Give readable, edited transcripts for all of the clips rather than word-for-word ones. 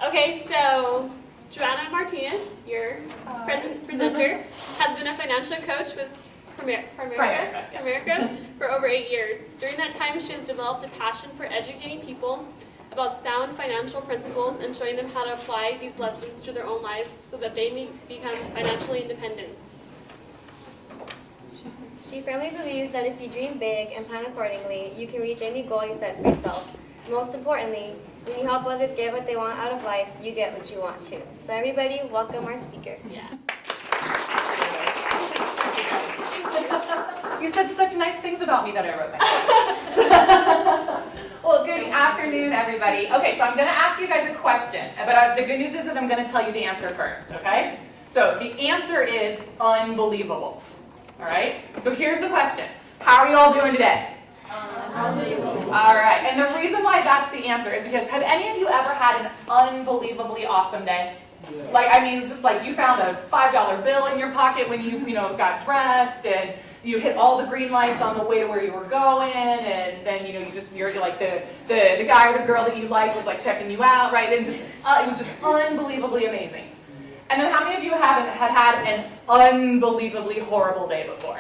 Okay, so Joanna Martinez, your presenter, has been a financial coach with Primerica for over 8 years. During that time, she has developed a passion for educating people about sound financial principles and showing them how to apply these lessons to their own lives so that they may become financially independent. She firmly believes that if you dream big and plan accordingly, you can reach any goal you set for yourself. Most importantly, when you help others get what they want out of life, you get what you want too. So everybody, welcome our speaker. Yeah. You said such nice things about me that I wrote that. Well, good afternoon, everybody. Okay, so I'm going to ask you guys a question, but the good news is that I'm going to tell you the answer first, okay? So the answer is unbelievable, all right? So here's the question. How are you all doing today? Unbelievable. All right, and the reason why that's the answer is because have any of you ever had an unbelievably awesome day? Yes. Like, I mean, just like you found a $5 bill in your pocket when you got dressed, and you hit all the green lights on the way to where you were going, and then you're like the guy or the girl that you like was like checking you out, right? And just it was just unbelievably amazing. And then how many of you had an unbelievably horrible day before?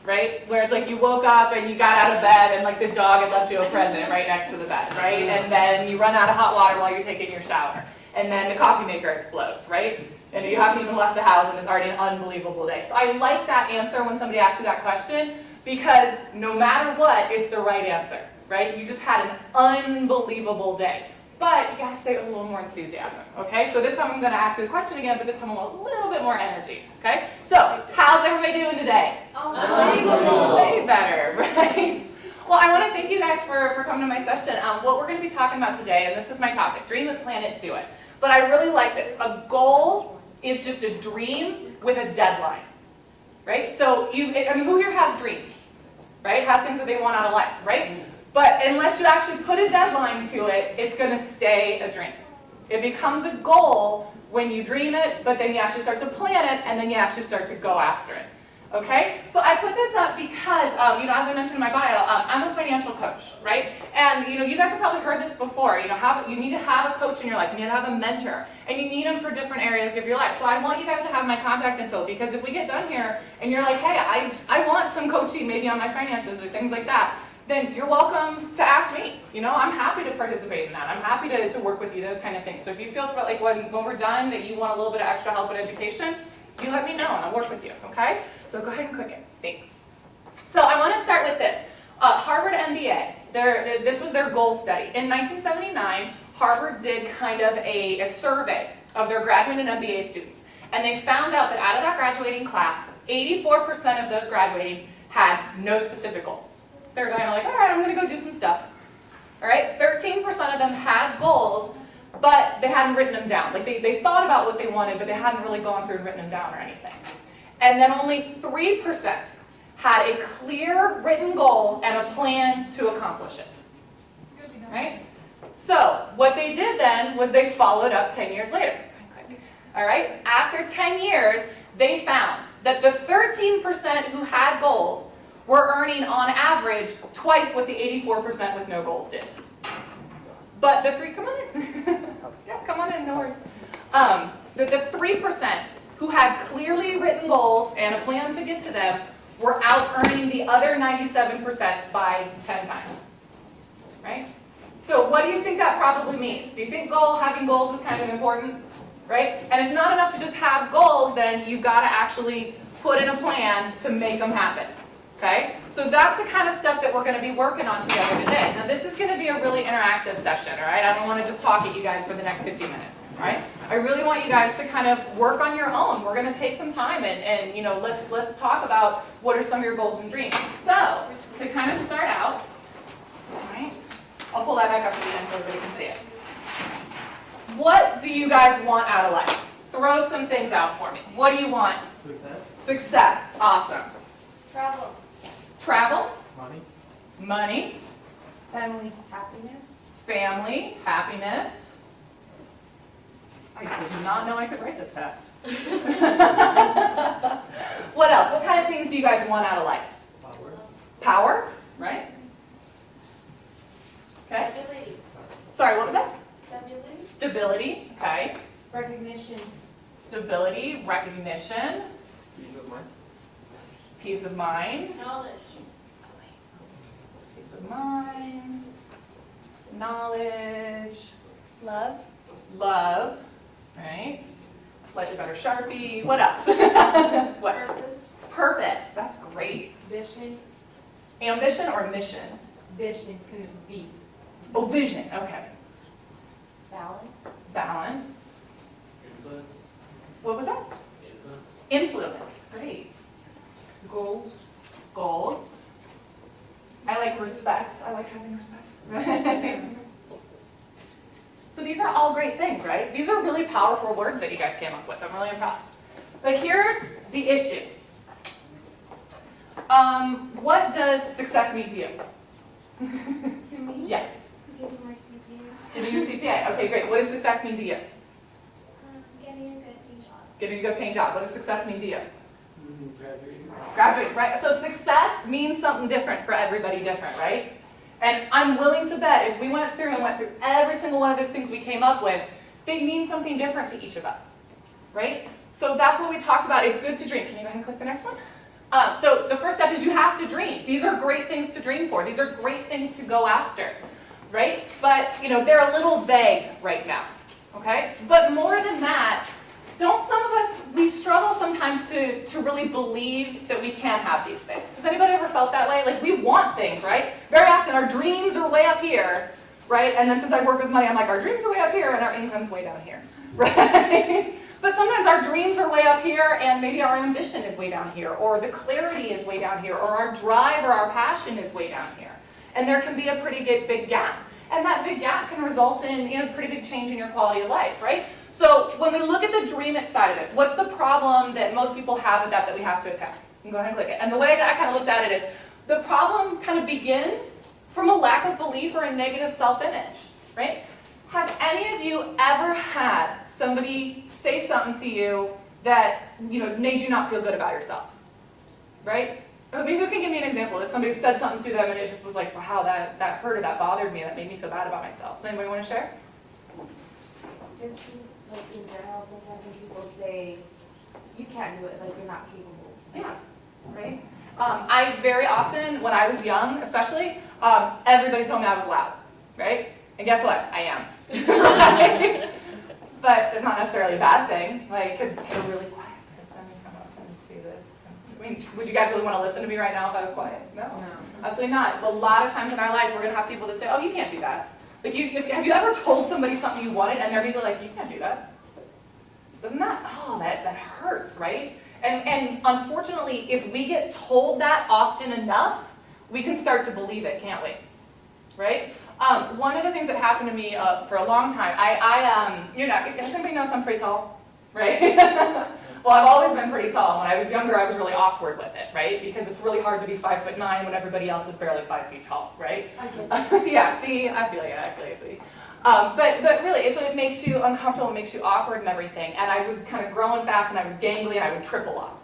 Right? Where it's like you woke up and you got out of bed and like the dog had left you a present right next to the bed, right? And then you run out of hot water while you're taking your shower. And then the coffee maker explodes, right? And you haven't even left the house and it's already an unbelievable day. So I like that answer when somebody asks you that question because no matter what, it's the right answer, right? You just had an unbelievable day. But you gotta say it with a little more enthusiasm, okay? So this time I'm gonna ask you the question again, but this time I want a little bit more energy, okay? So, how's everybody doing today? Unbelievable. Way better, right? Well, I want to thank you guys for coming to my session. What we're going to be talking about today, and this is my topic, dream it, plan it, do it. But I really like this. A goal is just a dream with a deadline, right? So, who here has dreams, right? Has things that they want out of life, right? But unless you actually put a deadline to it, it's going to stay a dream. It becomes a goal when you dream it, but then you actually start to plan it, and then you actually start to go after it. Okay? So I put this up because, as I mentioned in my bio, I'm a financial coach, right? And, you guys have probably heard this before. You need to have a coach in your life. You need to have a mentor. And you need them for different areas of your life. So I want you guys to have my contact info because if we get done here and you're like, hey, I want some coaching maybe on my finances or things like that, then you're welcome to ask me. I'm happy to participate in that. I'm happy to work with you, those kind of things. So if you feel like when we're done that you want a little bit of extra help with education, you let me know and I'll work with you, okay? So go ahead and click it. Thanks. So I want to start with this. Harvard MBA, this was their goal study. In 1979, Harvard did kind of a survey of their graduating MBA students. And they found out that out of that graduating class, 84% of those graduating had no specific goals. They're kind of like, all right, I'm going to go do some stuff. All right, 13% of them had goals, but they hadn't written them down. Like they thought about what they wanted, but they hadn't really gone through and written them down or anything. And then only 3% had a clear written goal and a plan to accomplish it. Right? So what they did then was they followed up 10 years later. All right? After 10 years, they found that the 13% who had goals were earning on average twice what the 84% with no goals did. But the come on in. Yeah, come on in, no worries. The 3% who had clearly written goals and a plan to get to them were out earning the other 97% by 10 times. Right? So what do you think that probably means? Do you think having goals is kind of important? Right? And it's not enough to just have goals, then you've got to actually put in a plan to make them happen. Okay? So that's the kind of stuff that we're going to be working on together today. Now this is going to be a really interactive session, all right? I don't want to just talk at you guys for the next 50 minutes, all right? I really want you guys to kind of work on your own. We're going to take some time and let's talk about what are some of your goals and dreams. So, to kind of start out, all right? I'll pull that back up again so everybody can see it. What do you guys want out of life? Throw some things out for me. What do you want? Success. Success. Awesome. Travel. Travel. Money. Money. Family. Happiness. Family. Happiness. I did not know I could write this fast. What else? What kind of things do you guys want out of life? Power. Power, right? Okay. Stability. Sorry, what was that? Stability. Stability, okay. Recognition. Stability, recognition, Peace of mind. peace of mind, Knowledge. peace of mind, knowledge, Love. love, right? A slightly better Sharpie. What else? What? Purpose. Purpose, that's great. Vision. Ambition or mission? Vision can be. Oh, vision, okay. Balance. Balance. Influence. What was that? Influence. Influence, great. Goals. Goals. I like respect. I like having respect. So these are all great things, right? These are really powerful words that you guys came up with. I'm really impressed. But here's the issue. What does success mean to you? To me? Yes. Getting my CPA. Getting your CPA. Okay, great. What does success mean to you? Getting a good paying job. Getting a good paying job. What does success mean to you? Graduating. Graduate, right? So success means something different for everybody different, right? And I'm willing to bet if we went through every single one of those things we came up with, they mean something different to each of us, right? So that's what we talked about. It's good to dream. Can you go ahead and click the next one? So the first step is you have to dream. These are great things to dream for. These are great things to go after, right? But, they're a little vague right now, okay? But more than that, don't some of us, we struggle sometimes to really believe that we can have these things. Has anybody ever felt that way? Like, we want things, right? Very often our dreams are way up here, right? And then since I work with money, I'm like, our dreams are way up here and our income's way down here, right? But sometimes our dreams are way up here and maybe our ambition is way down here, or the clarity is way down here, or our drive or our passion is way down here. And there can be a pretty big gap. And that big gap can result in a pretty big change in your quality of life, right? So when we look at the dream it side of it, what's the problem that most people have with that we have to attack? You can go ahead and click it. And the way that I kind of looked at it is, the problem kind of begins from a lack of belief or a negative self-image, right? Have any of you ever had somebody say something to you that made you not feel good about yourself, right? Maybe who can give me an example that somebody said something to them and it just was like, wow, that hurt or that bothered me, that made me feel bad about myself. Does anybody want to share? Just like in general, sometimes when people say, you can't do it, like you're not capable. Yeah, right? I very often, when I was young especially, everybody told me I was loud, right? And guess what? I am. But it's not necessarily a bad thing. Like, could a really quiet person come up and see this? I mean, would you guys really want to listen to me right now if I was quiet? No. Absolutely not. A lot of times in our life, we're going to have people that say, oh, you can't do that. Like, have you ever told somebody something you wanted and they're people like, you can't do that? Doesn't that, that hurts, right? And unfortunately, if we get told that often enough, we can start to believe it, can't we? Right? One of the things that happened to me for a long time, does anybody notice I'm pretty tall? Right? Well, I've always been pretty tall. When I was younger, I was really awkward with it, right? Because it's really hard to be 5'9" when everybody else is barely 5 feet tall, right? I get you. Yeah, see, I feel you, sweetie. But really, so it makes you uncomfortable, it makes you awkward and everything. And I was kind of growing fast and I was gangly and I would trip a lot,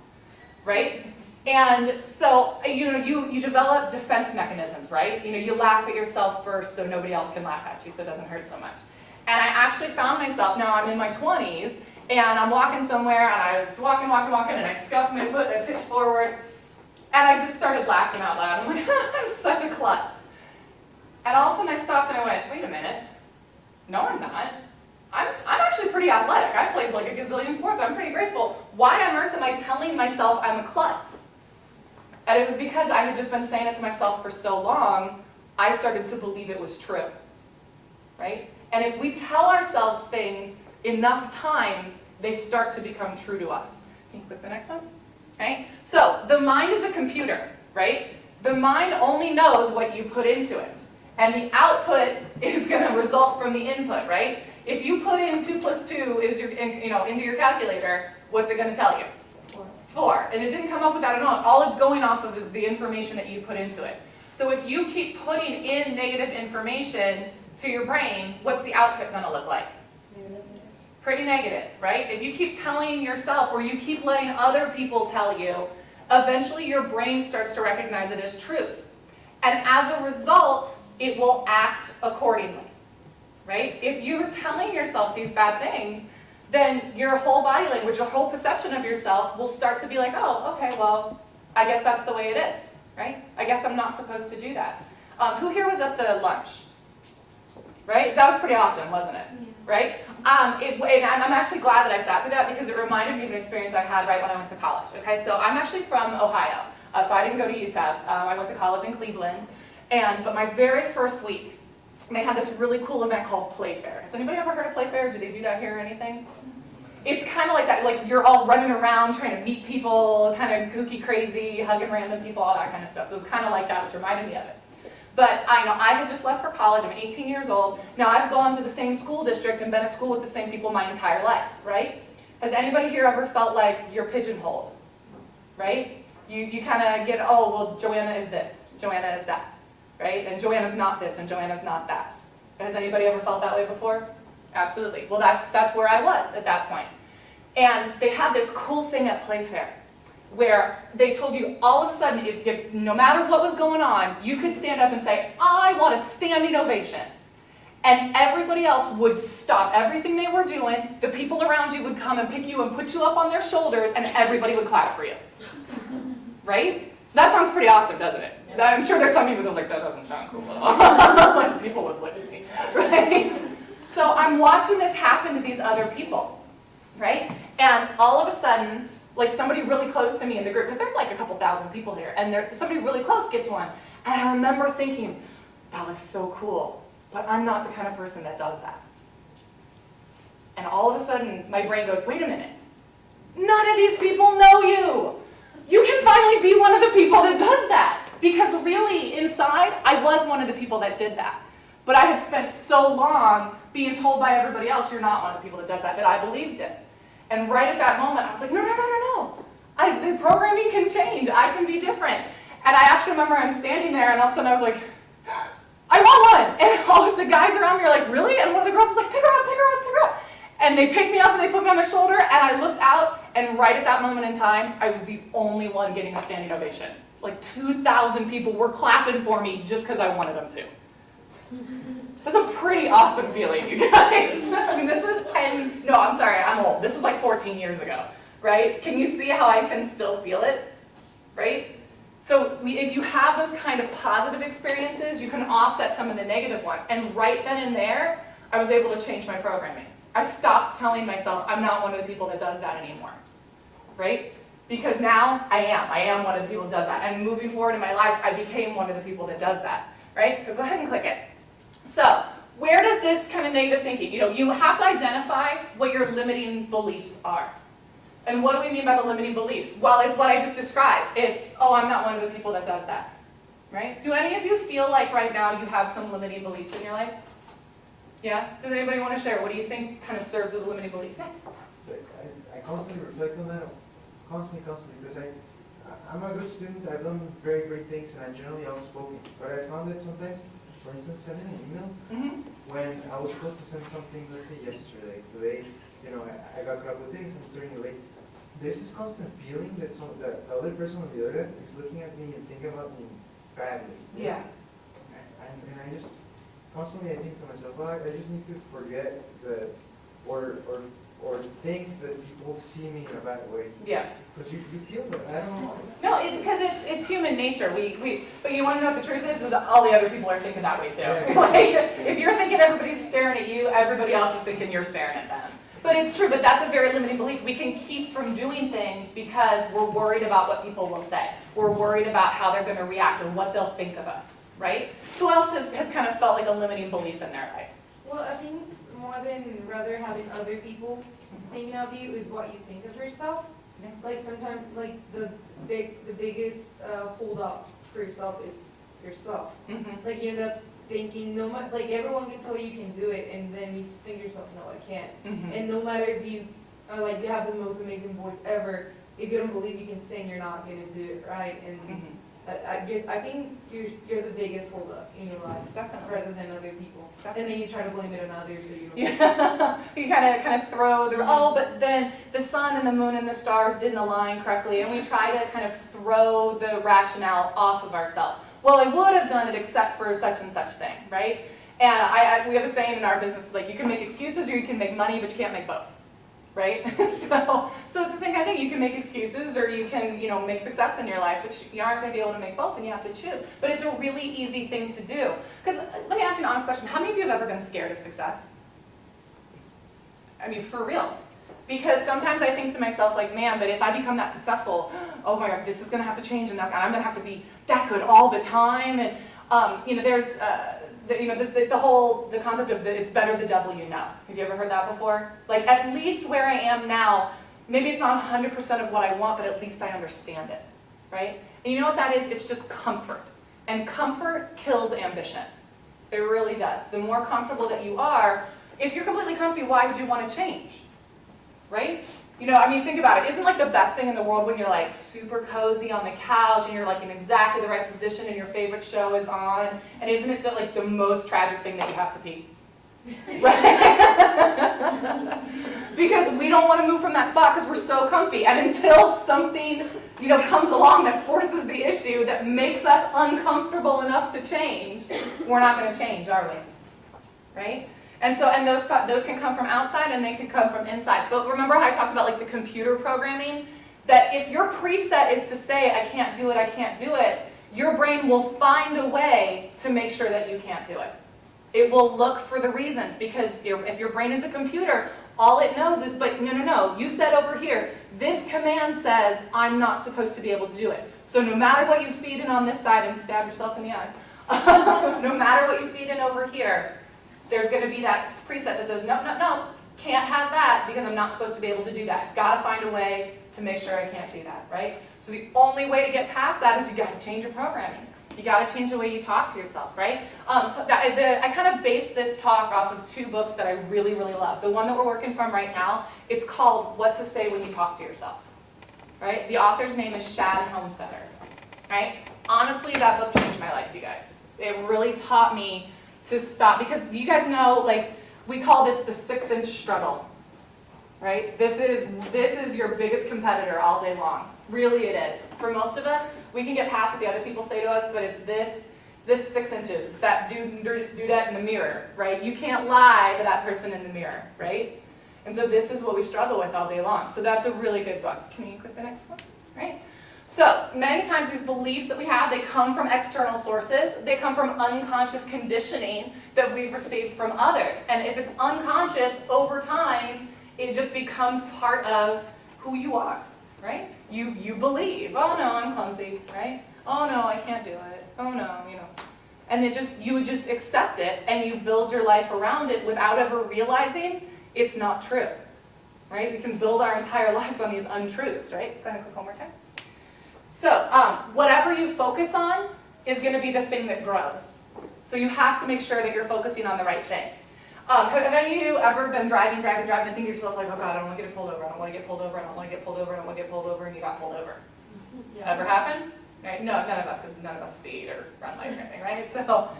right? And so, you develop defense mechanisms, right? You laugh at yourself first so nobody else can laugh at you so it doesn't hurt so much. And I actually found myself, now I'm in my 20s, and I'm walking somewhere and I was walking, and I scuffed my foot and I pitched forward, and I just started laughing out loud. I'm like, I'm such a klutz. And all of a sudden I stopped and I went, wait a minute. No, I'm not. I'm actually pretty athletic. I played like a gazillion sports. I'm pretty graceful. Why on earth am I telling myself I'm a klutz? And it was because I had just been saying it to myself for so long, I started to believe it was true, right? And if we tell ourselves things enough times, they start to become true to us. Can you click the next one? Okay? So the mind is a computer, right? The mind only knows what you put into it. And the output is going to result from the input, right? If you put in 2 + 2 into your calculator, what's it going to tell you? 4. And it didn't come up with that at all. All it's going off of is the information that you put into it. So if you keep putting in negative information to your brain, what's the output going to look like? Pretty negative, right? If you keep telling yourself or you keep letting other people tell you, eventually your brain starts to recognize it as truth. And as a result, it will act accordingly. right? If you're telling yourself these bad things, then your whole body language, your whole perception of yourself will start to be like, oh, okay, well, I guess that's the way it is, right? I guess I'm not supposed to do that. Who here was at the lunch? Right? That was pretty awesome, wasn't it? Yeah. Right? And I'm actually glad that I sat through that because it reminded me of an experience I had right when I went to college. Okay, so I'm actually from Ohio, so I didn't go to UTEP. I went to college in Cleveland, but my very first week, they had this really cool event called Playfair. Has anybody ever heard of Playfair? Do they do that here or anything? It's kind of like that, like you're all running around trying to meet people, kind of kooky crazy, hugging random people, all that kind of stuff. So it was kind of like that, which reminded me of it. But I know I had just left for college. I'm 18 years old. Now I've gone to the same school district and been at school with the same people my entire life, right? Has anybody here ever felt like you're pigeonholed, right? You kind of get, oh, well, Joanna is this, Joanna is that, right? And Joanna's not this, and Joanna's not that. Has anybody ever felt that way before? Absolutely. Well, that's where I was at that point. And they had this cool thing at Playfair, where they told you all of a sudden, if no matter what was going on, you could stand up and say, I want a standing ovation. And everybody else would stop everything they were doing, the people around you would come and pick you and put you up on their shoulders, and everybody would clap for you. Right? So that sounds pretty awesome, doesn't it? Yeah. I'm sure there's some people who's like, that doesn't sound cool at all. Like people would look at me, right? So I'm watching this happen to these other people, right? And all of a sudden, like somebody really close to me in the group, because there's like a couple thousand people here, and somebody really close gets one. And I remember thinking, that looks so cool, but I'm not the kind of person that does that. And all of a sudden, my brain goes, wait a minute. None of these people know you. You can finally be one of the people that does that. Because really, inside, I was one of the people that did that. But I had spent so long being told by everybody else, you're not one of the people that does that I believed it. And right at that moment, I was like, no. The programming can change. I can be different. And I actually remember I'm standing there, and all of a sudden I was like, I want one. And all of the guys around me are like, really? And one of the girls is like, pick her up. And they picked me up, and they put me on their shoulder, and I looked out, and right at that moment in time, I was the only one getting a standing ovation. Like 2,000 people were clapping for me just because I wanted them to. That's a pretty awesome feeling, you guys. I mean, this was I'm old. This was like 14 years ago, right? Can you see how I can still feel it, right? So if you have those kind of positive experiences, you can offset some of the negative ones. And right then and there, I was able to change my programming. I stopped telling myself, I'm not one of the people that does that anymore, right? Because now I am one of the people that does that. And moving forward in my life, I became one of the people that does that, right? So go ahead and click it. So where does this kind of negative thinking, you have to identify what your limiting beliefs are. And what do we mean by the limiting beliefs? Well, it's what I just described. It's, oh, I'm not one of the people that does that, right? Do any of you feel like right now you have some limiting beliefs in your life? Yeah? Does anybody want to share? What do you think kind of serves as a limiting belief? I constantly reflect on that, constantly, because I'm a good student. I've done very great things, and I'm generally outspoken. But I found that sometimes, for instance, sending an email, when I was supposed to send something, let's say yesterday, today, I got caught up with things, I'm turning late. There's this constant feeling that the other person on the other end is looking at me and thinking about me badly. Yeah. And I just constantly I think to myself, well, I just need to forget that, or think that people see me in a bad way. Yeah. Because you feel that. I don't know. No, it's because it's human nature. But you want to know what the truth is all the other people are thinking that way too. Yeah. Like, if you're thinking everybody's staring at you, everybody else is thinking you're staring at them. But it's true, but that's a very limiting belief. We can keep from doing things because we're worried about what people will say. We're worried about how they're going to react or what they'll think of us, right? Who else has kind of felt like a limiting belief in their life? Well, I think it's more than rather having other people thinking of you is what you think of yourself. Yeah. Like sometimes, like the biggest hold up for yourself is yourself. Mm-hmm. Like you end up thinking, like everyone can tell you can do it, and then you think to yourself, no, I can't. Mm-hmm. And no matter if you are like you have the most amazing voice ever, if you don't believe you can sing, you're not gonna do it right. And I think you're the biggest hold up in your life, Definitely. rather than other people. Definitely. And then you try to blame it on others, so you don't. Yeah. You kind of throw but then the sun and the moon and the stars didn't align correctly, and we try to kind of throw the rationale off of ourselves. Well, I would have done it except for such and such thing, right? And we have a saying in our business, like, you can make excuses or you can make money, but you can't make both, right? So it's the same kind of thing. You can make excuses or you can, make success in your life, but you aren't going to be able to make both, and you have to choose. But it's a really easy thing to do. Because let me ask you an honest question. How many of you have ever been scared of success? I mean, for reals. Because sometimes I think to myself, like, man, but if I become that successful, oh my God, this is going to have to change, and I'm going to have to be that good all the time. And there's the concept of it's better the devil you know. Have you ever heard that before? Like, at least where I am now, maybe it's not 100% of what I want, but at least I understand it, right? And you know what that is? It's just comfort. And comfort kills ambition. It really does. The more comfortable that you are, if you're completely comfy, why would you want to change? Right? Think about it. Isn't like the best thing in the world when you're like super cozy on the couch and you're like in exactly the right position and your favorite show is on? And isn't it like the most tragic thing that you have to pee? Right? Because we don't want to move from that spot because we're so comfy. And until something, comes along that forces the issue, that makes us uncomfortable enough to change, we're not going to change, are we? Right? And those can come from outside and they can come from inside. But remember how I talked about like the computer programming? That if your preset is to say, I can't do it, your brain will find a way to make sure that you can't do it. It will look for the reasons, because if your brain is a computer, all it knows is, but no, you said over here, this command says I'm not supposed to be able to do it. So no matter what you feed in on this side, and stab yourself in the eye, no matter what you feed in over here, there's going to be that preset that says, no, can't have that because I'm not supposed to be able to do that. Got to find a way to make sure I can't do that, right? So the only way to get past that is you got to change your programming. You got to change the way you talk to yourself, right? I kind of based this talk off of 2 books that I really, really love. The one that we're working from right now, it's called What to Say When You Talk to Yourself, right? The author's name is Shad Helmstetter, right? Honestly, that book changed my life, you guys. It really taught me to stop, because you guys know, like, we call this the 6-inch struggle, right? This is your biggest competitor all day long. Really it is. For most of us, we can get past what the other people say to us, but it's this 6 inches. It's that dudette in the mirror, right? You can't lie to that person in the mirror, right? And so this is what we struggle with all day long. So that's a really good book. Can you click the next one, right? So many times these beliefs that we have, they come from external sources. They come from unconscious conditioning that we've received from others. And if it's unconscious, over time, it just becomes part of who you are, right? You believe, oh no, I'm clumsy, right? Oh no, I can't do it. Oh no, And you would just accept it, and you build your life around it without ever realizing it's not true, right? We can build our entire lives on these untruths, right? Go ahead and click one more time. So whatever you focus on is going to be the thing that grows. So you have to make sure that you're focusing on the right thing. Have any of you ever been driving, and think to yourself like, oh God, I don't want to get pulled over, I don't want to get pulled over, I don't want to get pulled over, I don't want to get pulled over, and you got pulled over? Yeah. Ever happen? Right? No, none of us, because none of us speed or run lights or anything, right? So,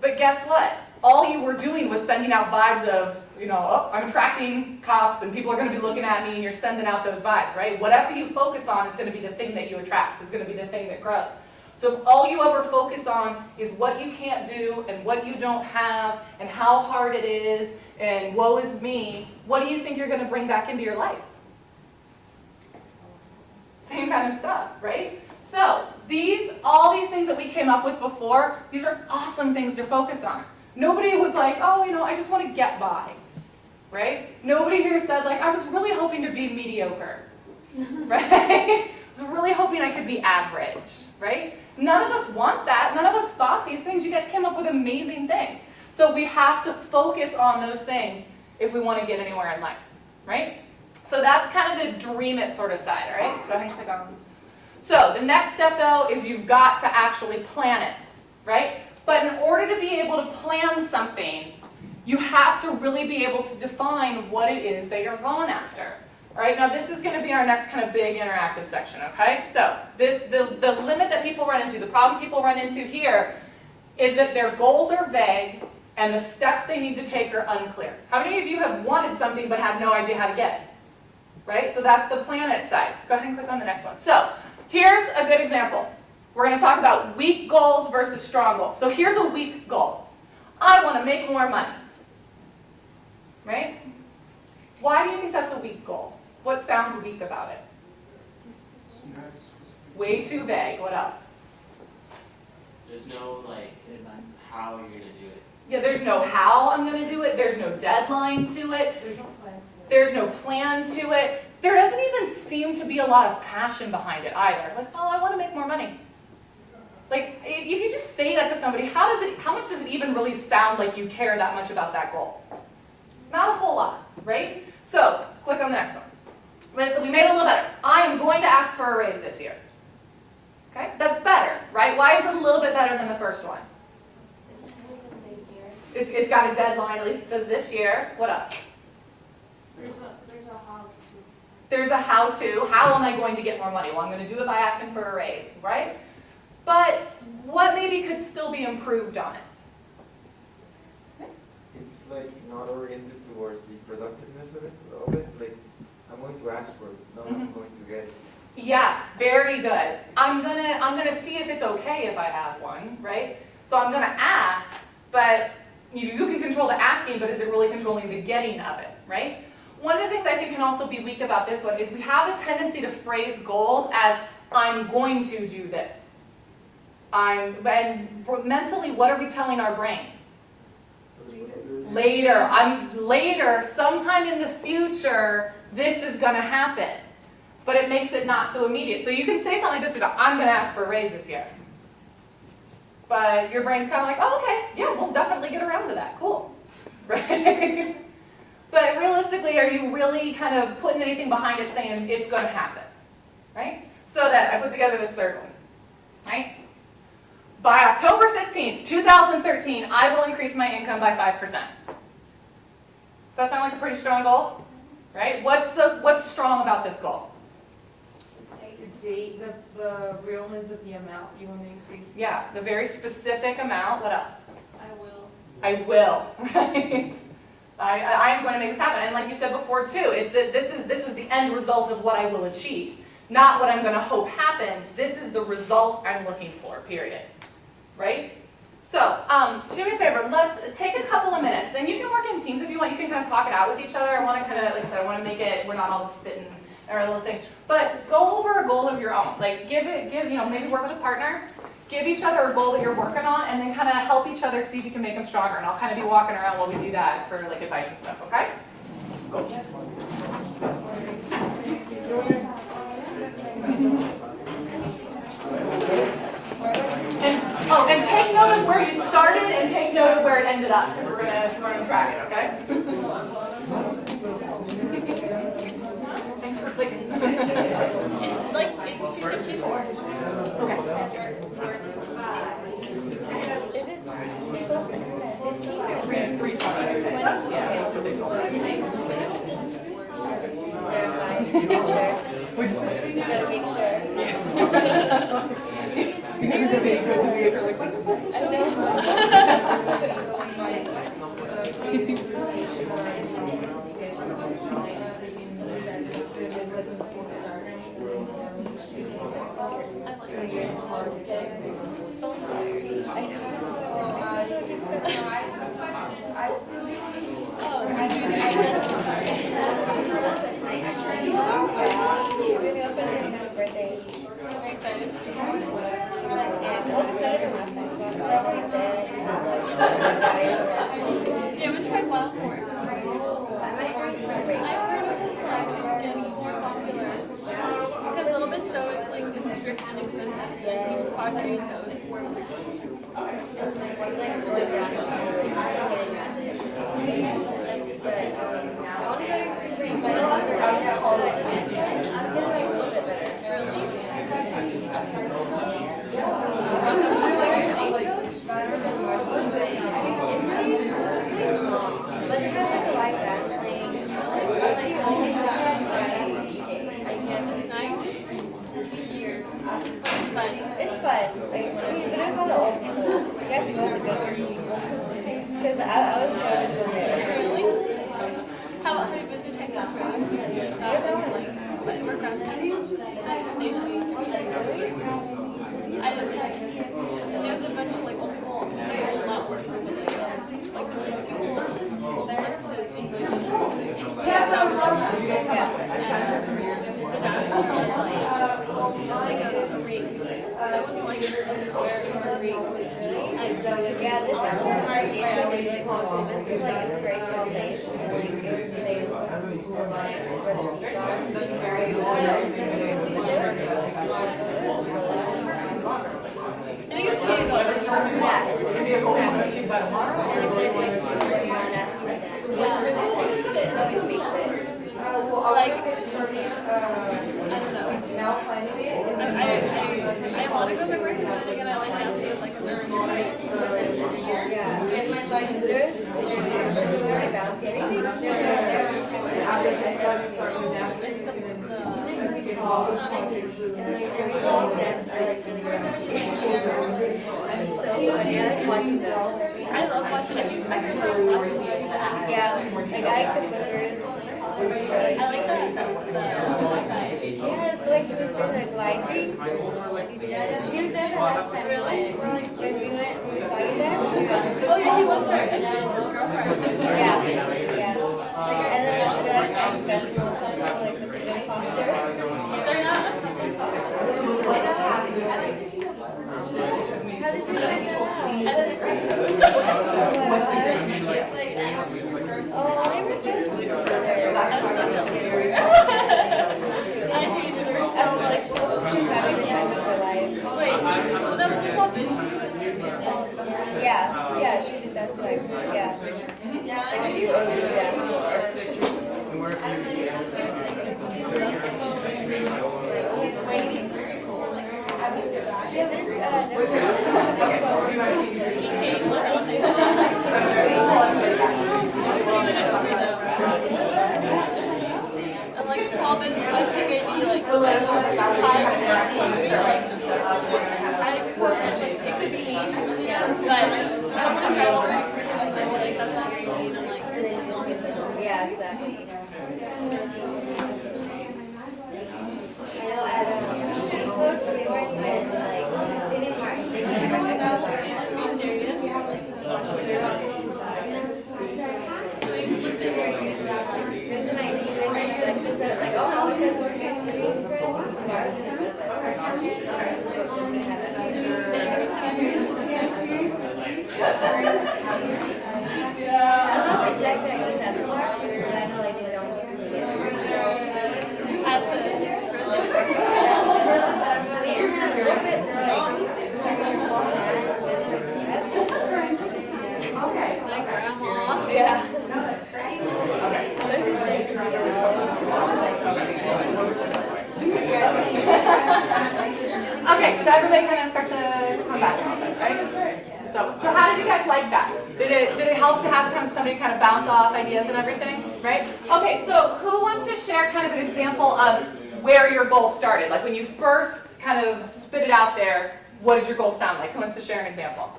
but guess what? All you were doing was sending out vibes of, oh, I'm attracting cops and people are going to be looking at me, and you're sending out those vibes, right? Whatever you focus on is going to be the thing that you attract, is going to be the thing that grows. So if all you ever focus on is what you can't do and what you don't have and how hard it is and woe is me, what do you think you're going to bring back into your life? Same kind of stuff, right? So all these things that we came up with before, these are awesome things to focus on. Nobody was like, oh, I just want to get by, right? Nobody here said, like, I was really hoping to be mediocre, right? I was really hoping I could be average, right? None of us want that. None of us thought these things. You guys came up with amazing things. So we have to focus on those things if we want to get anywhere in life, right? So that's kind of the dream it sort of side, all right? Go ahead and click on. So the next step, though, is you've got to actually plan it, right? But in order to be able to plan something, you have to really be able to define what it is that you're going after. All right, now this is going to be our next kind of big interactive section, okay? So the limit that people run into, the problem people run into here, is that their goals are vague and the steps they need to take are unclear. How many of you have wanted something but have no idea how to get it? Right, so that's the planet side. So go ahead and click on the next one. So here's a good example. We're going to talk about weak goals versus strong goals. So here's a weak goal. I want to make more money. Right? Why do you think that's a weak goal? What sounds weak about it? Way too vague. What else? There's no like how you're gonna do it. Yeah, there's no how I'm going to do it. There's no deadline to it. There's no plan to it. There's no plan to it. There doesn't even seem to be a lot of passion behind it either. Like, oh, I want to make more money. Like, if you just say that to somebody, how much does it even really sound like you care that much about that goal? Not a whole lot, right? So, click on the next one. Right, so we made it a little better. I am going to ask for a raise this year. Okay, that's better, right? Why is it a little bit better than the first one? It's got a deadline, at least it says this year. What else? There's a how to. There's a how-to. How am I going to get more money? Well, I'm going to do it by asking for a raise, right? But what maybe could still be improved on it? It's like not oriented towards the productiveness of it. Like, I'm going to ask for it, not I'm going to get it. Yeah, very good. I'm gonna see if it's okay if I have one, right? So I'm gonna ask, but you can control the asking, but is it really controlling the getting of it, right? One of the things I think can also be weak about this one is we have a tendency to phrase goals as, I'm going to do this. And mentally, what are we telling our brain? Later. Later, sometime in the future, this is gonna happen. But it makes it not so immediate. So you can say something like this about, I'm gonna ask for a raise this year. But your brain's kind of like, oh, okay, yeah, we'll definitely get around to that, cool, right? But realistically, are you really kind of putting anything behind it saying it's gonna happen, right? So that I put together this third one, right? By October 15th, 2013, I will increase my income by 5%. Does that sound like a pretty strong goal? Right? What's strong about this goal? The date, the realness of the amount you want to increase. Yeah, the very specific amount. What else? I will. I will, right? I am going to make this happen. And like you said before too, it's that this is the end result of what I will achieve, not what I'm going to hope happens. This is the result I'm looking for, period. Right? So, do me a favor, let's take a couple of minutes, and you can work in teams if you want. You can kind of talk it out with each other. I want to kind of, like I said, I want to make it, we're not all just sitting or those things. But go over a goal of your own. Like maybe work with a partner, give each other a goal that you're working on, and then kind of help each other see if you can make them stronger. And I'll kind of be walking around while we do that for like advice and stuff, okay? Go. And take note of where you started and take note of where it ended up, because we're gonna track it, okay? Thanks for clicking. It's too tricky for. Okay. Is it supposed to end at 15 or 3 spots. Yeah, that's what they told us. verify? Make sure. Just gotta make sure. You're gonna be good to me. You're like, what's supposed to show? You haven't tried wild horse? I've heard it's getting more popular. Because a little bit so it's like it's strict and expensive. Like people talk to each other. It's fun. Like, but there's a lot of old people. You have to go with the good people. Because I was the oldest one there. How about have you been to Texas? That was like, but we're friends. I was like, there's a bunch of like old people, they old not working. like is it a square or Yeah, this is stage really small. This is like it's a very small place, and like it was the same where the seats are. It's very I think it's really about yeah, it's Give me a goal I'm gonna achieve by tomorrow. and if there's like two or more asking for that. So it always makes it. like I don't know. Now planning it. I want to go to my birthday wedding and I like dancing like a little Yeah. There's very bouncy. After I start with dancing, and then let's get all those context with And like every dance are like really bouncy. It's so funny. I like watching them. I love watching it. Yeah, like I like the flippers. I like that. Yeah, it's like it was sort of glide thing. You did it last time. Really? When we went, when we saw you there. Oh yeah, he was there. And then his girlfriend. Yeah, yeah. And then after that, like professional, like with the good posture. They're not. How did you do it? Oh, they were so cute together. I hated her I was so like, much. she was having the time of her life. Wait, was that what you called bitch? Yeah, yeah, she just asked like, yeah. Like she was really danced before. She hasn't And like tall bitch, like maybe like the last 5 minutes. It could be me, but someone tried already personally, like that's not very mean. I'm like, And then you just get some, yeah, exactly. I know at stage coach, they weren't even like, they didn't mark, they didn't mark exercise. So we were all taking shots. Good tonight, do you think it's exercise? Like, oh, how because we're getting dreams for us, we can borrow them, but that's right. I'm gonna have that. I don't know if they check that goes at the park, but I know like they don't really get at the my grandma. Yeah. Okay, so everybody kind of start to come back a little bit, right? So how did you guys like that? Did it help to have somebody kind of bounce off ideas and everything, right? Okay, so who wants to share kind of an example of where your goal started? Like when you first kind of spit it out there, what did your goal sound like? Who wants to share an example?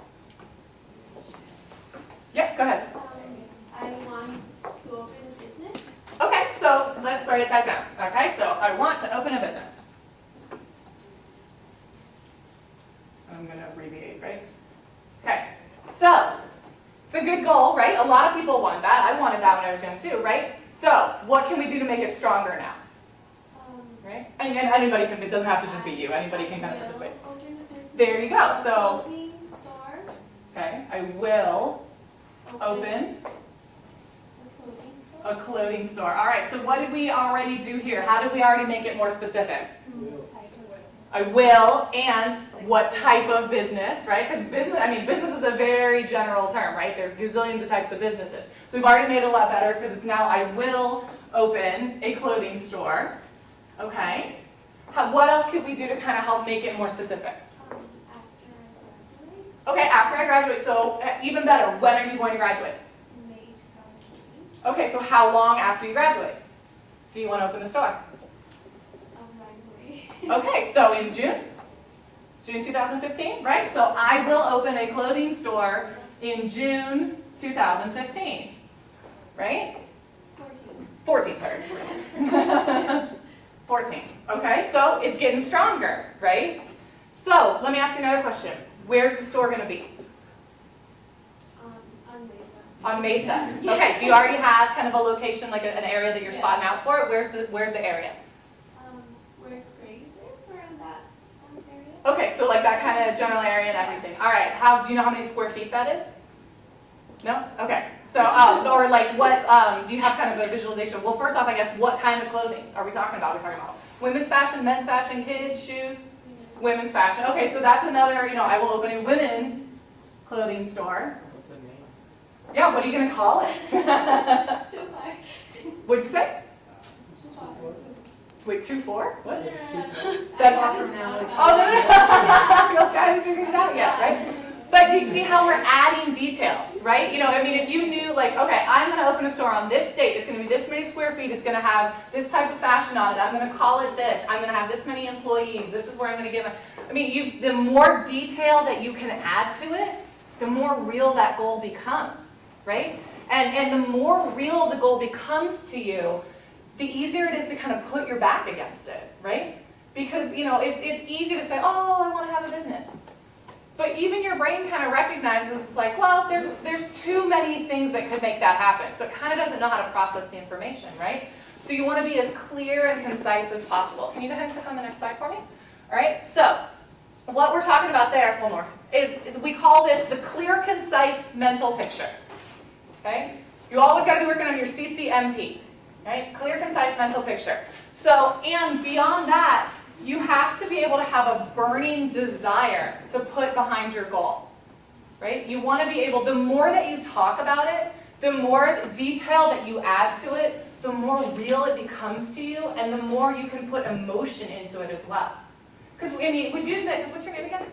Yeah, go ahead. I want to open a business. Okay, so let's write that down. Okay, so I want to open a business. I'm going to abbreviate, right? Okay, so it's a good goal, right? A lot of people want that. I wanted that when I was young too, right? So what can we do to make it stronger now? Right? And anybody can, it doesn't have to just be you. Anybody can kind of participate. There you go. So, okay, I will open a clothing store. All right, so what did we already do here? How did we already make it more specific? I will, and what type of business, right? Because business is a very general term, right? There's gazillions of types of businesses. So we've already made it a lot better because it's now I will open a clothing store. Okay. What else could we do to kind of help make it more specific? Okay, after I graduate. So even better, when are you going to graduate? Okay, so how long after you graduate do you want to open the store? Okay, so in June 2015, right? So I will open a clothing store in June 2015, right? 14, sorry. 14, okay? So it's getting stronger, right? So let me ask you another question. Where's the store going to be? On Mesa. Okay, do you already have kind of a location, like an area that you're spotting out for? Where's the area? Where Grace is, around that area. Okay, so like that kind of general area and everything. All right, do you know how many square feet that is? No? Okay. So, or like what, do you have kind of a visualization? Well, first off, I guess, what kind of clothing are we talking about? Are we talking about women's fashion, men's fashion, kids, shoes? Women's fashion. Okay, so that's another, I will open a women's clothing store. What's the name? Yeah, what are you going to call it? What'd you say? Wait, 2-4? What? Stop from now. Like, Oh, no. You haven't figured it out yet, right? But do you see how we're adding details, right? If you knew, like, okay, I'm going to open a store on this date. It's going to be this many square feet. It's going to have this type of fashion on it. I'm going to call it this. I'm going to have this many employees. This is where I'm going to give it. The more detail that you can add to it, the more real that goal becomes, right? And the more real the goal becomes to you, the easier it is to kind of put your back against it, right? Because, it's easy to say, oh, I want to have a business. But even your brain kind of recognizes, like, well, there's too many things that could make that happen. So it kind of doesn't know how to process the information, right? So you want to be as clear and concise as possible. Can you go ahead and click on the next slide for me? All right, so what we're talking about there, one more, is we call this the clear, concise mental picture, okay? You always got to be working on your CCMP, right? Clear, concise mental picture. So, and beyond that, you have to be able to have a burning desire to put behind your goal, right? You want to be able, the more that you talk about it, the more detail that you add to it, the more real it becomes to you, and the more you can put emotion into it as well. Because, would you admit, because what's your name again?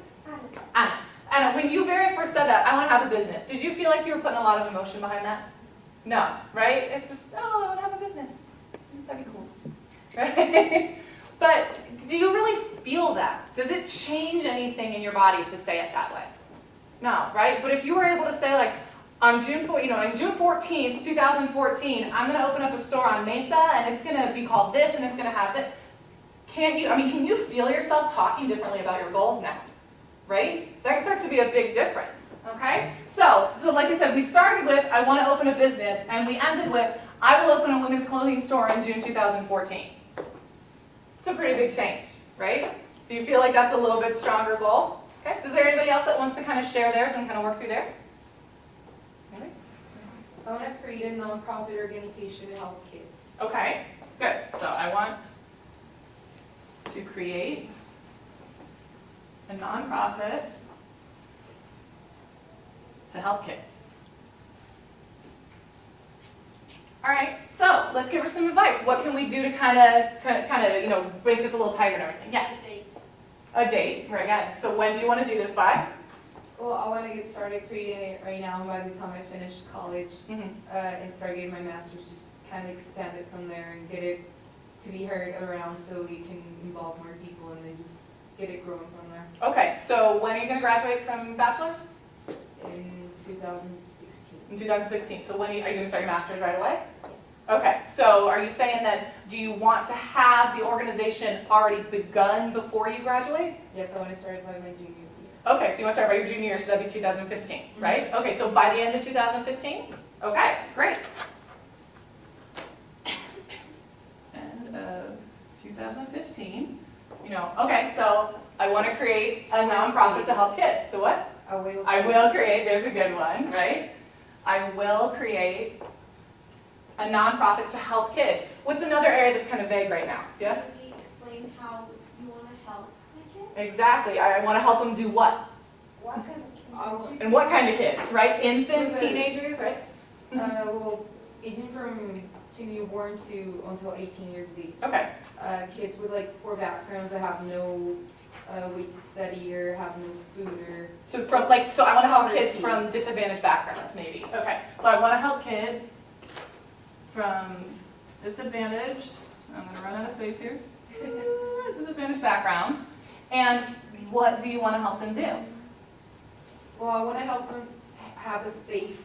Anna. Anna, when you very first said that, I want to have a business, did you feel like you were putting a lot of emotion behind that? No, right? It's just, oh, I want to have a business. That'd be cool, right? But do you really feel that? Does it change anything in your body to say it that way? No, right? But if you were able to say, like, on June 14th, 2014, I'm going to open up a store on Mesa, and it's going to be called this, and it's going to have this. Can you feel yourself talking differently about your goals now? Right? That starts to be a big difference, okay? So like I said, we started with, I want to open a business, and we ended with, I will open a women's clothing store in June 2014. It's a pretty big change, right? Do you feel like that's a little bit stronger goal? Okay. Is there anybody else that wants to kind of share theirs and kind of work through theirs? Okay. I want to create a nonprofit organization to help kids. Okay, good. So I want to create a nonprofit to help kids. All right, so let's give her some advice. What can we do to kind of, make this a little tighter and everything? Yeah. A date, right, again. So when do you want to do this by? Well, I want to get started creating it right now, and by the time I finish college and start getting my master's, just kind of expand it from there and get it to be heard around so we can involve more people and then just get it growing from there. Okay, so when are you going to graduate from bachelor's? In 2016. In 2016. So when are you going to start your master's right away? Yes. Okay, so are you saying that, do you want to have the organization already begun before you graduate? Yes, I want to start by my junior year. Okay, so you want to start by your junior year, so that'd be 2015, right? Okay, so by the end of 2015? Okay, great. End of 2015. Okay, so I want to create a nonprofit to help kids. So what? I will. I will create, there's a good one, right? I will create a nonprofit to help kids. What's another area that's kind of vague right now? Yeah? Maybe explain how you want to help the kids. Exactly. I want to help them do what? What kind of kids? And what kind of kids, right? Infants, teenagers, right? Well, aging from newborn to until 18 years of age. Okay. Kids with like poor backgrounds that have no way to study or have no food or. So I want to help kids from disadvantaged backgrounds, maybe. Okay. So I want to help kids from disadvantaged, I'm going to run out of space here, disadvantaged backgrounds. And what do you want to help them do? Well, I want to help them have a safe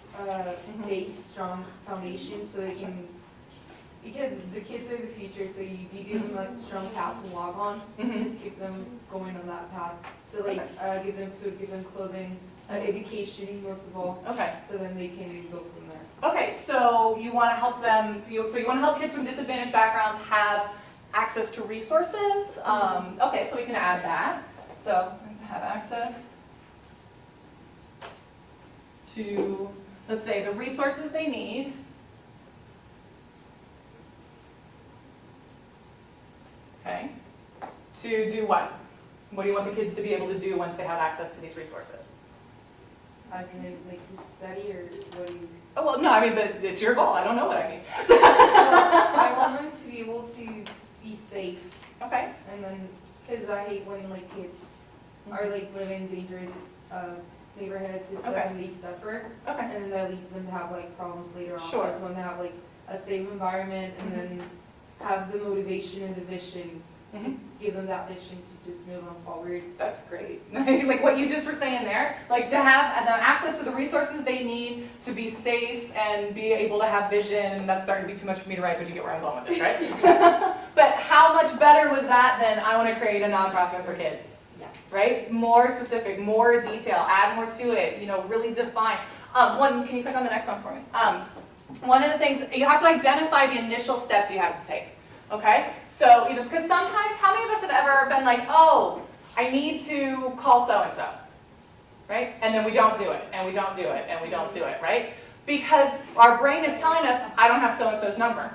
base, strong foundation so they can, because the kids are the future, so you give them like a strong path to walk on, just keep them going on that path. So like give them food, give them clothing, education most of all, Okay. so then they can just go from there. Okay, so you want to help them, so you want to help kids from disadvantaged backgrounds have access to resources. Okay, so we can add that. So have access to, let's say, the resources they need. Okay. To do what? What do you want the kids to be able to do once they have access to these resources? As in, like, to study, or what do you? Oh, well, no, I mean, but it's your goal. I don't know what I mean. I want them to be able to be safe, Okay. and then, because I hate when, like, kids are, like, living dangerous neighborhoods and stuff, Okay. and they suffer, Okay. and then that leads them to have, like, problems later on. Sure. So I just want to have, like, a safe environment, and then have the motivation and the vision to Mhm. give them that vision to just move on forward. That's great. Like what you just were saying there, like to have the access to the resources they need to be safe and be able to have vision. That's starting to be too much for me to write, but you get where I'm going with this, right? But how much better was that than I want to create a nonprofit for kids? Yeah. Right? More specific, more detail, add more to it, really define. Can you click on the next one for me? One of the things, you have to identify the initial steps you have to take, okay? So, because sometimes, how many of us have ever been like, oh, I need to call so-and-so, right? And then we don't do it, and we don't do it, and we don't do it, right? Because our brain is telling us, I don't have so-and-so's number.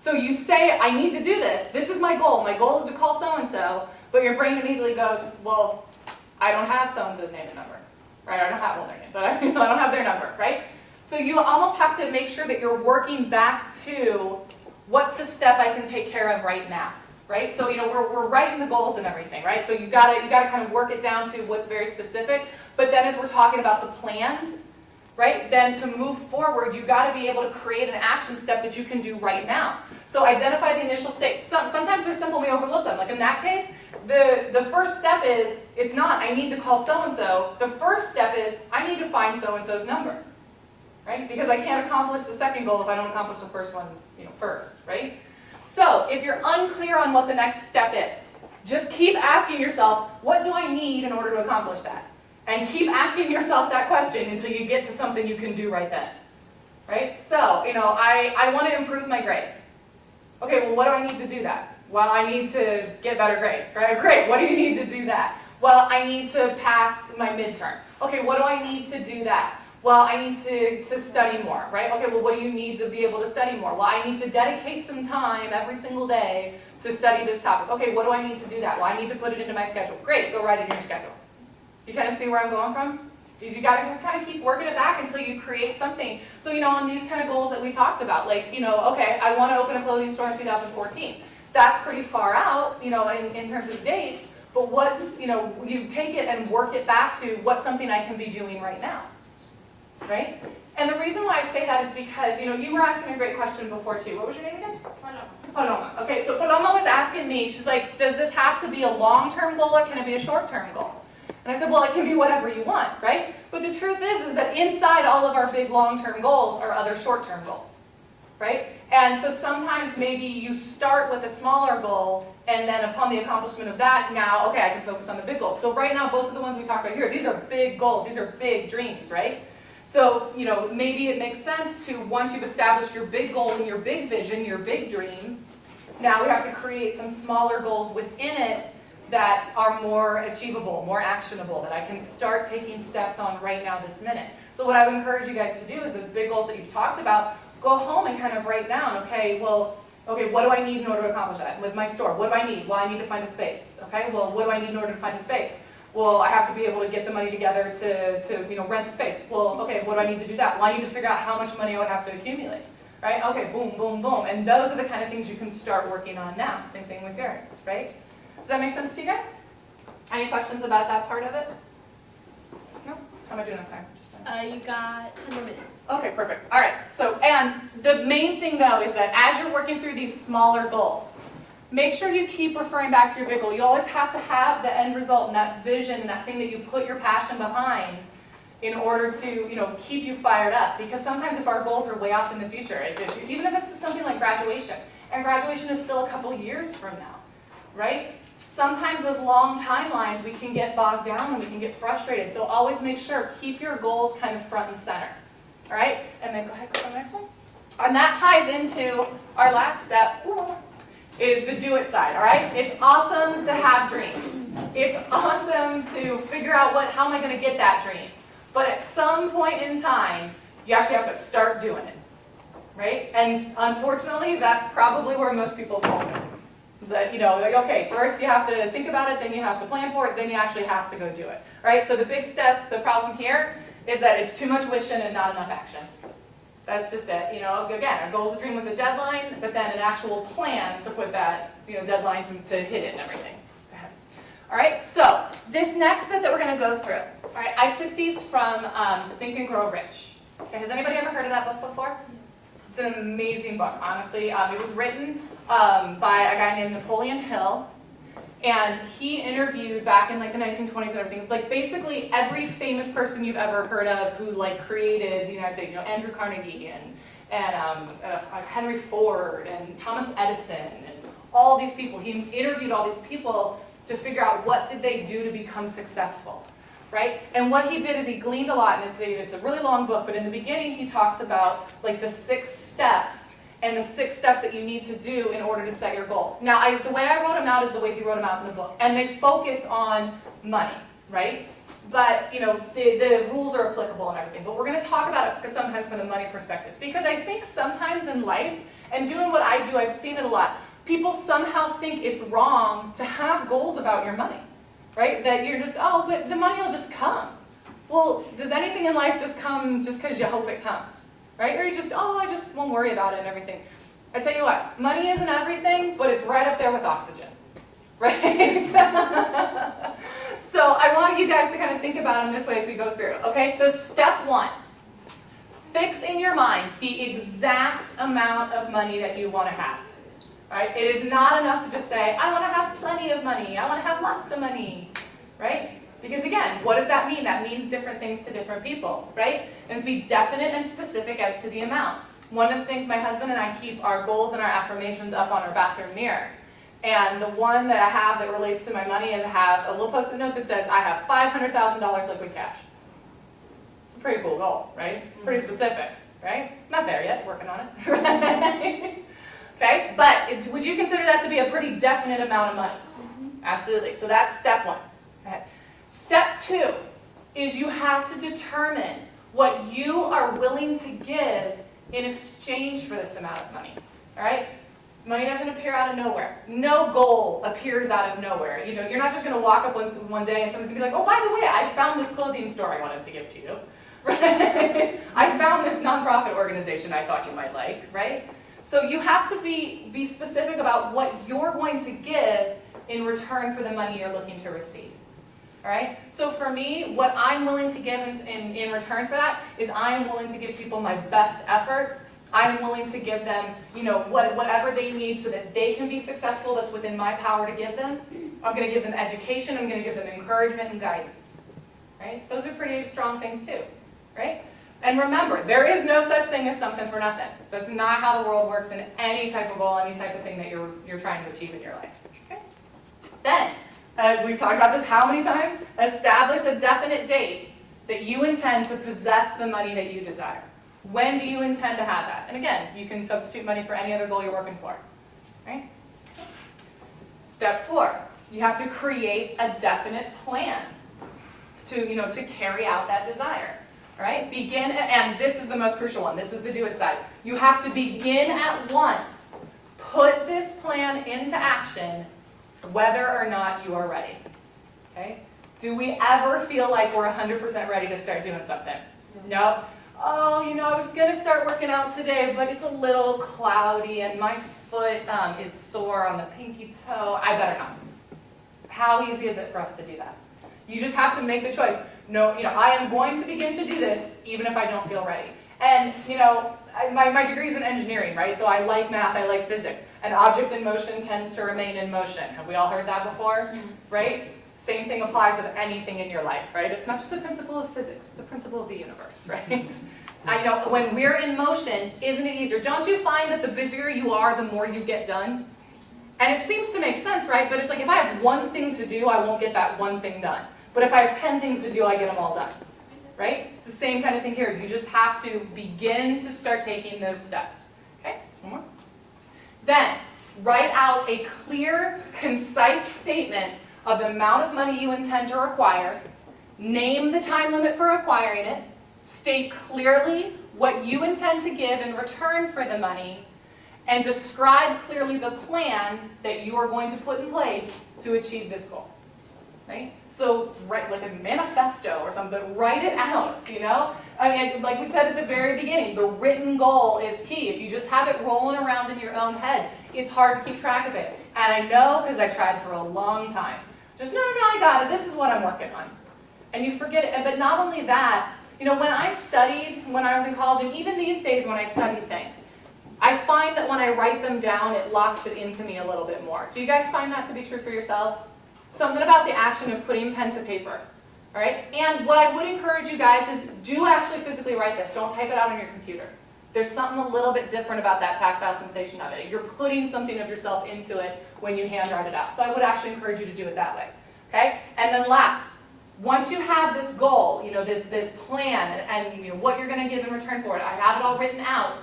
So you say, I need to do this is my goal is to call so-and-so, but your brain immediately goes, well, I don't have so-and-so's name and number, right? I don't have their name, but I don't have their number, right? So you almost have to make sure that you're working back to what's the step I can take care of right now, right? So we're writing the goals and everything, right? So you gotta kind of work it down to what's very specific. But then as we're talking about the plans, right? Then to move forward, you gotta be able to create an action step that you can do right now. So identify the initial state. Sometimes they're simple, we overlook them. Like in that case, the first step is, it's not I need to call so-and-so. The first step is I need to find so-and-so's number. Right? Because I can't accomplish the second goal if I don't accomplish the first one, first, right? So if you're unclear on what the next step is, just keep asking yourself, what do I need in order to accomplish that? And keep asking yourself that question until you get to something you can do right then, right? So, I want to improve my grades. Okay, well, what do I need to do that? Well, I need to get better grades, right? Great, what do you need to do that? Well, I need to pass my midterm. Okay, what do I need to do that? Well, I need to study more, right? Okay, well, what do you need to be able to study more? Well, I need to dedicate some time every single day to study this topic. Okay, what do I need to do that? Well, I need to put it into my schedule. Great, go write it in your schedule. You kind of see where I'm going from? Is you got to just kind of keep working it back until you create something. So, on these kind of goals that we talked about, like, okay, I want to open a clothing store in 2014. That's pretty far out, in terms of dates, but what's, you take it and work it back to what's something I can be doing right now. Right? And the reason why I say that is because, you were asking a great question before too. What was your name again? Paloma. Okay, so Paloma was asking me, she's like, does this have to be a long-term goal or can it be a short-term goal? And I said, well, it can be whatever you want, right? But the truth is that inside all of our big long-term goals are other short-term goals, right? And so sometimes maybe you start with a smaller goal and then upon the accomplishment of that, now, okay, I can focus on the big goals. So right now, both of the ones we talked about here, these are big goals, these are big dreams, right? So, maybe it makes sense to, once you've established your big goal and your big vision, your big dream, now we have to create some smaller goals within it that are more achievable, more actionable, that I can start taking steps on right now this minute. So what I would encourage you guys to do is those big goals that you've talked about, go home and kind of write down, okay, what do I need in order to accomplish that? With my store, what do I need? Well, I need to find a space, okay? Well, what do I need in order to find a space? Well, I have to be able to get the money together to rent a space. Well, okay, what do I need to do that? Well, I need to figure out how much money I would have to accumulate, right? Okay, boom, boom, boom. And those are the kind of things you can start working on now. Same thing with yours, right? Does that make sense to you guys? Any questions about that part of it? No? How am I doing on time? You got 10 more minutes. Okay, perfect. All right. So, and the main thing though is that as you're working through these smaller goals, make sure you keep referring back to your big goal. You always have to have the end result and that vision and that thing that you put your passion behind in order to, keep you fired up. Because sometimes if our goals are way off in the future, even if it's something like graduation, and graduation is still a couple years from now, right? Sometimes those long timelines, we can get bogged down and we can get frustrated. So always make sure, keep your goals kind of front and center, all right? And then go ahead, go to the next one. And that ties into our last step, is the do it side, all right? It's awesome to have dreams. It's awesome to figure out how am I going to get that dream. But at some point in time, you actually have to start doing it, right? And unfortunately, that's probably where most people fall to. Is that, like, okay, first you have to think about it, then you have to plan for it, then you actually have to go do it, right? So the big step, the problem here, is that it's too much wishing and not enough action. That's just it. Again, our goal is to dream with a deadline, but then an actual plan to put that deadline to hit it and everything. All right, so this next bit that we're going to go through, all right, I took these from Think and Grow Rich. Okay, has anybody ever heard of that book before? It's an amazing book, honestly. It was written by a guy named Napoleon Hill, and he interviewed back in like the 1920s and everything, like basically every famous person you've ever heard of who like created the United States, Andrew Carnegie and Henry Ford and Thomas Edison and all these people. He interviewed all these people to figure out what did they do to become successful, right? And what he did is he gleaned a lot, and it's a really long book, but in the beginning he talks about like the 6 steps and the 6 steps that you need to do in order to set your goals. Now, the way I wrote them out is the way he wrote them out in the book, and they focus on money, right? But the rules are applicable and everything. But we're going to talk about it sometimes from the money perspective, because I think sometimes in life, and doing what I do, I've seen it a lot. People somehow think it's wrong to have goals about your money, right? That you're just, oh, but the money will just come. Well, does anything in life just come just because you hope it comes, right? Or you just, oh, I just won't worry about it and everything. I tell you what, money isn't everything, but it's right up there with oxygen, right? So I want you guys to kind of think about them this way as we go through, okay? So step 1, fix in your mind the exact amount of money that you want to have. Right? It is not enough to just say, I want to have plenty of money, I want to have lots of money, right? Because again, what does that mean? That means different things to different people, right? And be definite and specific as to the amount. One of the things my husband and I keep our goals and our affirmations up on our bathroom mirror. And the one that I have that relates to my money is I have a little post-it note that says, I have $500,000 liquid cash. It's a pretty cool goal, right? Pretty specific, right? Not there yet, working on it, right? Okay, but would you consider that to be a pretty definite amount of money? Absolutely. So that's step 1. Okay. Step 2 is you have to determine what you are willing to give in exchange for this amount of money. All right? Money doesn't appear out of nowhere. No goal appears out of nowhere. You're not just going to walk up one day and someone's going to be like, oh, by the way, I found this clothing store I wanted to give to you. Right? I found this nonprofit organization I thought you might like, right? So you have to be specific about what you're going to give in return for the money you're looking to receive. All right? So for me, what I'm willing to give in return for that is I am willing to give people my best efforts. I'm willing to give them, whatever they need so that they can be successful that's within my power to give them. I'm going to give them education. I'm going to give them encouragement and guidance. Right? Those are pretty strong things too. Right? And remember, there is no such thing as something for nothing. That's not how the world works in any type of goal, any type of thing that you're trying to achieve in your life. Okay? Then, we've talked about this how many times? Establish a definite date that you intend to possess the money that you desire. When do you intend to have that? And again, you can substitute money for any other goal you're working for. Right? Step 4, you have to create a definite plan to carry out that desire. All right? Begin, and this is the most crucial one. This is the do it side. You have to begin at once. Put this plan into action, whether or not you are ready. Okay? Do we ever feel like we're 100% ready to start doing something? No? Oh, I was going to start working out today, but it's a little cloudy and my foot is sore on the pinky toe. I better not. How easy is it for us to do that? You just have to make the choice. No, I am going to begin to do this even if I don't feel ready. And, my degree is in engineering, right? So I like math, I like physics. An object in motion tends to remain in motion. Have we all heard that before? Right? Same thing applies with anything in your life, right? It's not just a principle of physics, it's a principle of the universe, right? I know when we're in motion, isn't it easier? Don't you find that the busier you are, the more you get done? And it seems to make sense, right? But it's like if I have one thing to do, I won't get that one thing done. But if I have 10 things to do, I get them all done, right? It's the same kind of thing here. You just have to begin to start taking those steps. Okay, one more. Then, Write out a clear, concise statement of the amount of money you intend to require. Name the time limit for acquiring it. State clearly what you intend to give in return for the money. And describe clearly the plan that you are going to put in place to achieve this goal. Right? So write like a manifesto or something, write it out, you know? I mean, like we said at the very beginning, the written goal is key. If you just have it rolling around in your own head, it's hard to keep track of it. And I know because I tried for a long time. Just, no, I got it, this is what I'm working on. And you forget it. But not only that, you know, when I studied, when I was in college, and even these days when I study things, I find that when I write them down, it locks it into me a little bit more. Do you guys find that to be true for yourselves? Something about the action of putting pen to paper, all right? And what I would encourage you guys is do actually physically write this. Don't type it out on your computer. There's something a little bit different about that tactile sensation of it. You're putting something of yourself into it when you handwrite it out. So I would actually encourage you to do it that way, okay? And then last, once you have this goal, you know, this plan and you know, what you're going to give in return for it, I have it all written out,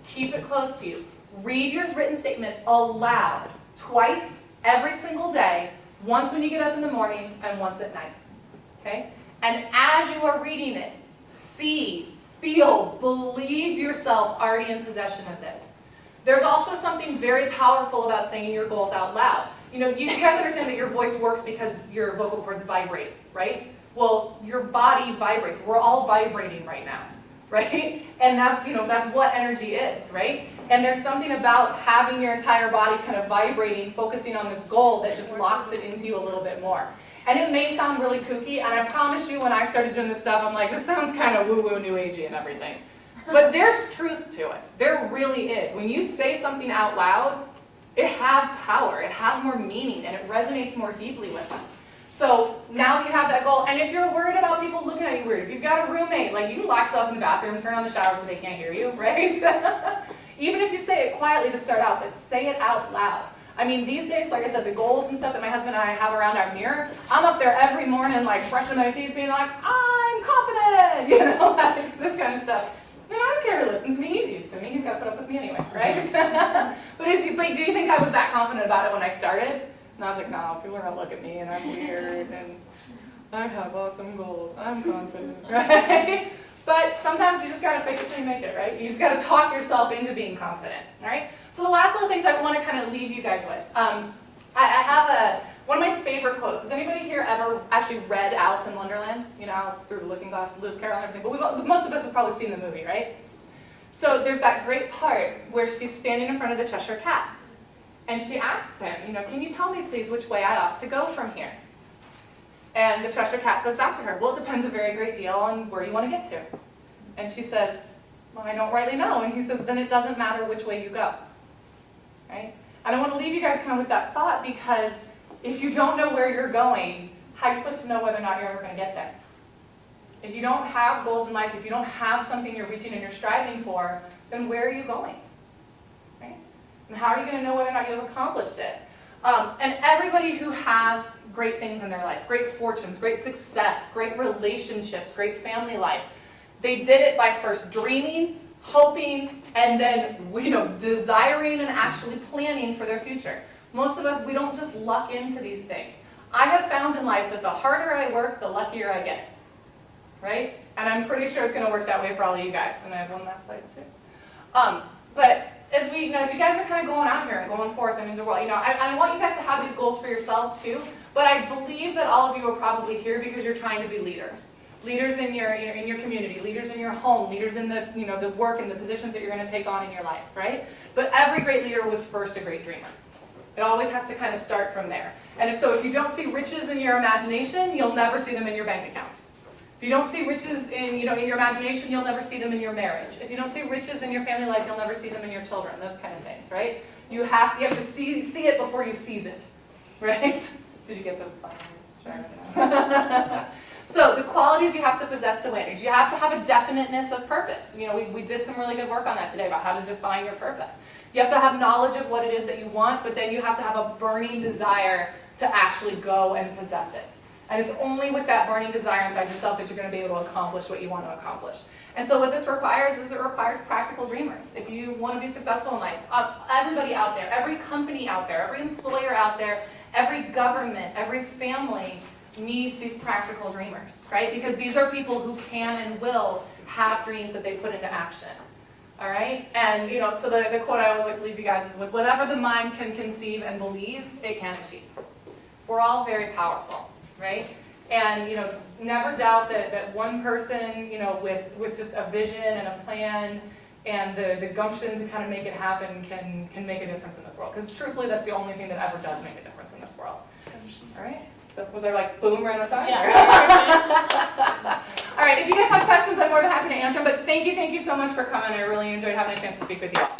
keep it close to you. Read your written statement aloud twice every single day. Once when you get up in the morning and once at night, okay? And as you are reading it, see, feel, believe yourself already in possession of this. There's also something very powerful about saying your goals out loud. You know, you guys understand that your voice works because your vocal cords vibrate, right? Well, your body vibrates. We're all vibrating right now, right? And that's, you know, that's what energy is, right? And there's something about having your entire body kind of vibrating, focusing on this goal that just locks it into you a little bit more. And it may sound really kooky, and I promise you when I started doing this stuff, I'm like, this sounds kind of woo-woo, new agey and everything. But there's truth to it. There really is. When you say something out loud, it has power, it has more meaning, and it resonates more deeply with us. So now that you have that goal, and if you're worried about people looking at you weird, if you've got a roommate, like you can lock yourself in the bathroom and turn on the shower so they can't hear you, right? Even if you say it quietly to start out, but say it out loud. I mean, these days, like I said, the goals and stuff that my husband and I have around our mirror, I'm up there every morning, like brushing my teeth, being like, I'm confident, you know, like this kind of stuff. And I don't care who listens to me, he's used to me, he's got to put up with me anyway, right? but do you think I was that confident about it when I started? And I was like, no, people are going to look at me and I'm weird and I have awesome goals, I'm confident, right? But sometimes you just got to fake it till you make it, right? You just got to talk yourself into being confident, all right? So the last little things I want to kind of leave you guys with. I have one of my favorite quotes. Has anybody here ever actually read Alice in Wonderland? You know, Alice Through the Looking Glass, Lewis Carroll and everything, but most of us have probably seen the movie, right? So there's that great part where she's standing in front of the Cheshire Cat. And she asks him, you know, can you tell me please which way I ought to go from here? And the Cheshire Cat says back to her, well, it depends a very great deal on where you want to get to. And she says, well, I don't rightly know. And he says, then it doesn't matter which way you go. Right? And I want to leave you guys kind of with that thought, because if you don't know where you're going, how are you supposed to know whether or not you're ever going to get there? If you don't have goals in life, if you don't have something you're reaching and you're striving for, then where are you going? Right? And how are you going to know whether or not you've accomplished it? And everybody who has great things in their life, great fortunes, great success, great relationships, great family life, they did it by first dreaming, hoping, and then, you know, desiring and actually planning for their future. Most of us, we don't just luck into these things. I have found in life that the harder I work, the luckier I get. Right? And I'm pretty sure it's going to work that way for all of you guys. And I have one last slide too. But as you guys are kind of going out here and going forth into the world, you know, I want you guys to have these goals for yourselves too. But I believe that all of you are probably here because you're trying to be leaders. Leaders in your community, leaders in your home, leaders in the, you know, the work and the positions that you're going to take on in your life, right? But every great leader was first a great dreamer. It always has to kind of start from there. And if you don't see riches in your imagination, you'll never see them in your bank account. If you don't see riches in your imagination, you'll never see them in your marriage. If you don't see riches in your family life, you'll never see them in your children. Those kind of things, right? You have to see it before you seize it, right? Did you get the flowers? Sure. So the qualities you have to possess to win is you have to have a definiteness of purpose. You know, we did some really good work on that today about how to define your purpose. You have to have knowledge of what it is that you want, but then you have to have a burning desire to actually go and possess it. And it's only with that burning desire inside yourself that you're going to be able to accomplish what you want to accomplish. And so what this requires is it requires practical dreamers. If you want to be successful in life, everybody out there, every company out there, every employer out there, every government, every family needs these practical dreamers, right? Because these are people who can and will have dreams that they put into action. All right? And, you know, so the quote I always like to leave you guys is, with whatever the mind can conceive and believe, it can achieve. We're all very powerful, right? And, you know, never doubt that one person, you know, with just a vision and a plan and the gumption to kind of make it happen can make a difference in this world. Because truthfully, that's the only thing that ever does make a difference in this world. All right? So was there like boom right on time? Yeah. All right, if you guys have questions, I'm more than happy to answer them. But thank you so much for coming. I really enjoyed having a chance to speak with you all.